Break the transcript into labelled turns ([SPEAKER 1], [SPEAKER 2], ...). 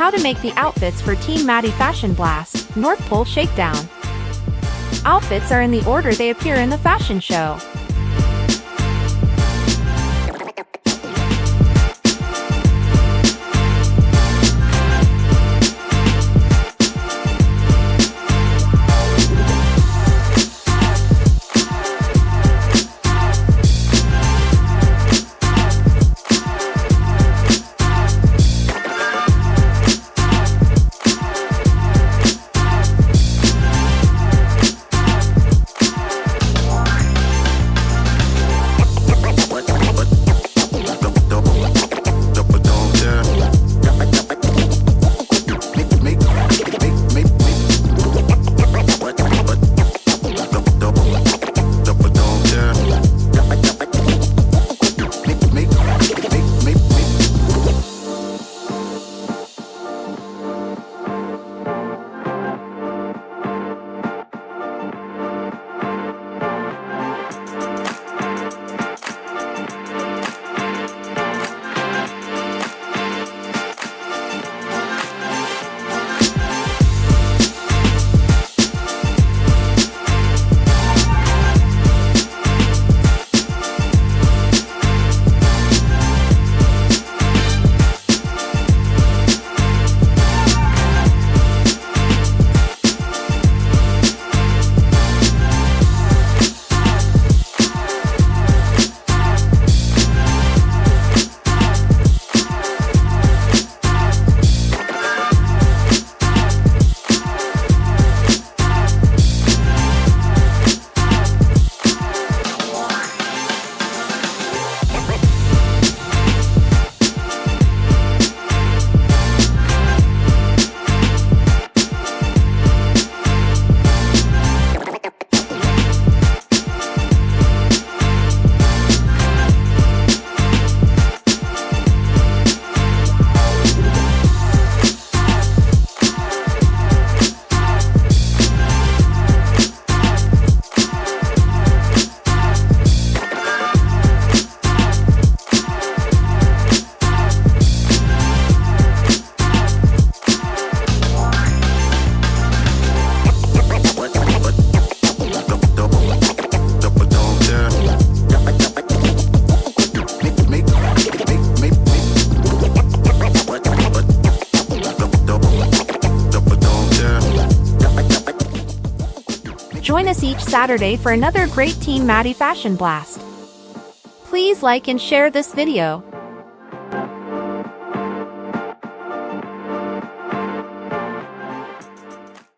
[SPEAKER 1] How to make the outfits for Team Maddie Fashion Blast, Northpole Shakedown. Outfits are in the order they appear in the fashion show. Join us each Saturday for another great Team Maddie Fashion Blast. Please like and share this video.